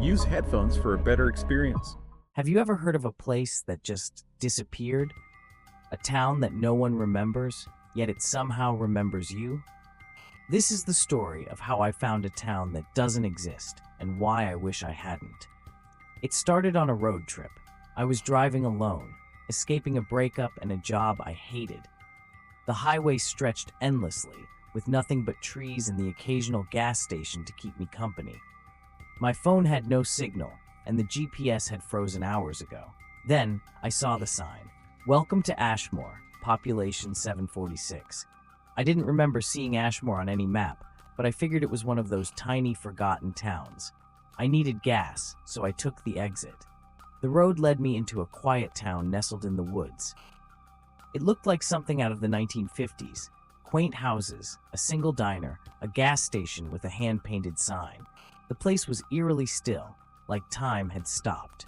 Use headphones for a better experience. Have you ever heard of a place that just disappeared? A town that no one remembers, yet it somehow remembers you? This is the story of how I found a town that doesn't exist and why I wish I hadn't. It started on a road trip. I was driving alone, escaping a breakup and a job I hated. The highway stretched endlessly, with nothing but trees and the occasional gas station to keep me company. My phone had no signal, and the GPS had frozen hours ago. Then, I saw the sign, "Welcome to Ashmore, population 746. I didn't remember seeing Ashmore on any map, but I figured it was one of those tiny, forgotten towns. I needed gas, so I took the exit. The road led me into a quiet town nestled in the woods. It looked like something out of the 1950s. Quaint houses, a single diner, a gas station with a hand-painted sign. The place was eerily still, like time had stopped.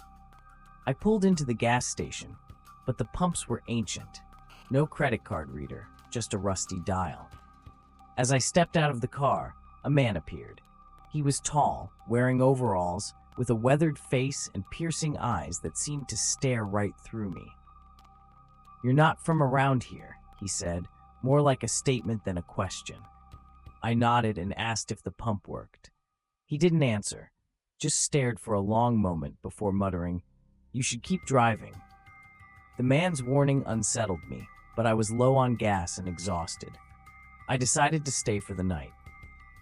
I pulled into the gas station, but the pumps were ancient. No credit card reader, just a rusty dial. As I stepped out of the car, a man appeared. He was tall, wearing overalls, with a weathered face and piercing eyes that seemed to stare right through me. "You're not from around here," he said, more like a statement than a question. I nodded and asked if the pump worked. He didn't answer, just stared for a long moment before muttering, "You should keep driving." The man's warning unsettled me, but I was low on gas and exhausted. I decided to stay for the night.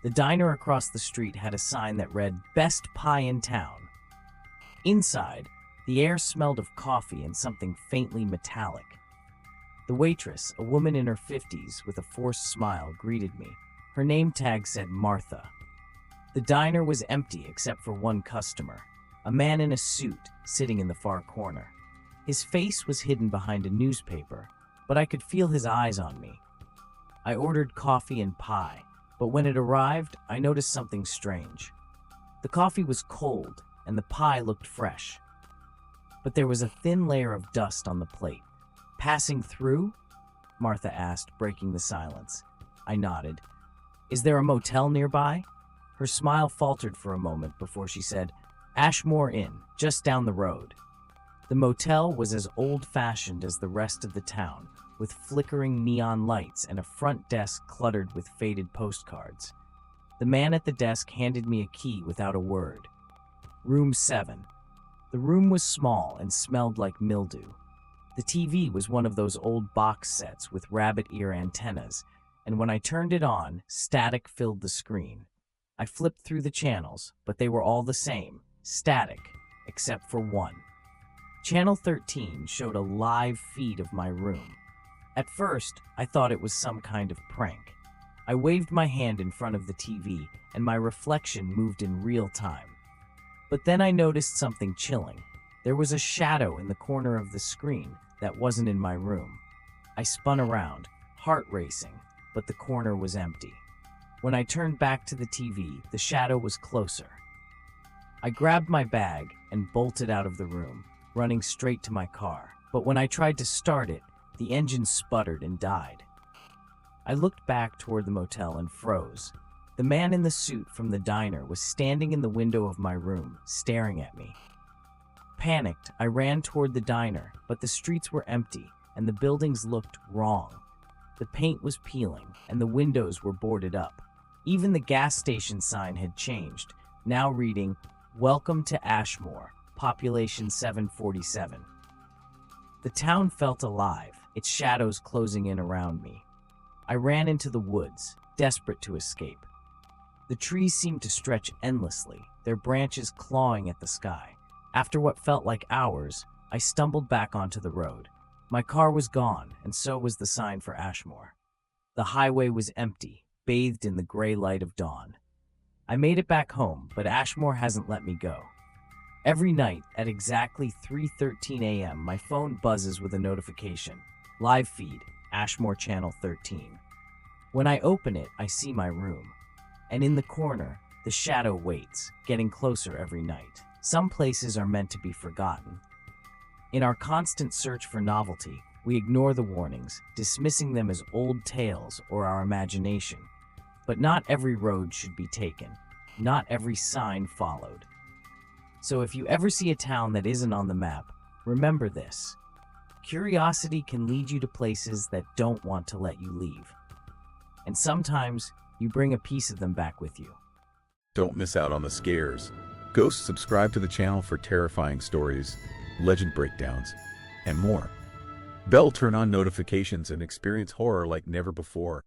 The diner across the street had a sign that read, "Best Pie in Town." Inside, the air smelled of coffee and something faintly metallic. The waitress, a woman in her 50s with a forced smile, greeted me. Her name tag said Martha. The diner was empty except for one customer, a man in a suit sitting in the far corner. His face was hidden behind a newspaper, but I could feel his eyes on me. I ordered coffee and pie, but when it arrived, I noticed something strange. The coffee was cold, and the pie looked fresh. But there was a thin layer of dust on the plate. "Passing through?" Martha asked, breaking the silence. I nodded. "Is there a motel nearby?" Her smile faltered for a moment before she said, "Ashmore Inn, just down the road." The motel was as old-fashioned as the rest of the town, with flickering neon lights and a front desk cluttered with faded postcards. The man at the desk handed me a key without a word. Room 7. The room was small and smelled like mildew. The TV was one of those old box sets with rabbit ear antennas, and when I turned it on, static filled the screen. I flipped through the channels, but they were all the same, static, except for one. Channel 13 showed a live feed of my room. At first, I thought it was some kind of prank. I waved my hand in front of the TV, and my reflection moved in real time. But then I noticed something chilling. There was a shadow in the corner of the screen that wasn't in my room. I spun around, heart racing, but the corner was empty. When I turned back to the TV, the shadow was closer. I grabbed my bag and bolted out of the room, running straight to my car. But when I tried to start it, the engine sputtered and died. I looked back toward the motel and froze. The man in the suit from the diner was standing in the window of my room, staring at me. Panicked, I ran toward the diner, but the streets were empty, and the buildings looked wrong. The paint was peeling, and the windows were boarded up. Even the gas station sign had changed, now reading, "Welcome to Ashmore, population 747. The town felt alive, its shadows closing in around me. I ran into the woods, desperate to escape. The trees seemed to stretch endlessly, their branches clawing at the sky. After what felt like hours, I stumbled back onto the road. My car was gone, and so was the sign for Ashmore. The highway was empty, bathed in the gray light of dawn. I made it back home, but Ashmore hasn't let me go. Every night, at exactly 3:13 a.m., my phone buzzes with a notification. Live feed, Ashmore Channel 13. When I open it, I see my room. And in the corner, the shadow waits, getting closer every night. Some places are meant to be forgotten. In our constant search for novelty, we ignore the warnings, dismissing them as old tales or our imagination. But not every road should be taken. Not every sign followed. So if you ever see a town that isn't on the map, remember this. Curiosity can lead you to places that don't want to let you leave. And sometimes you bring a piece of them back with you. Don't miss out on the scares. Go subscribe to the channel for terrifying stories, legend breakdowns, and more. Bell turn on notifications and experience horror like never before.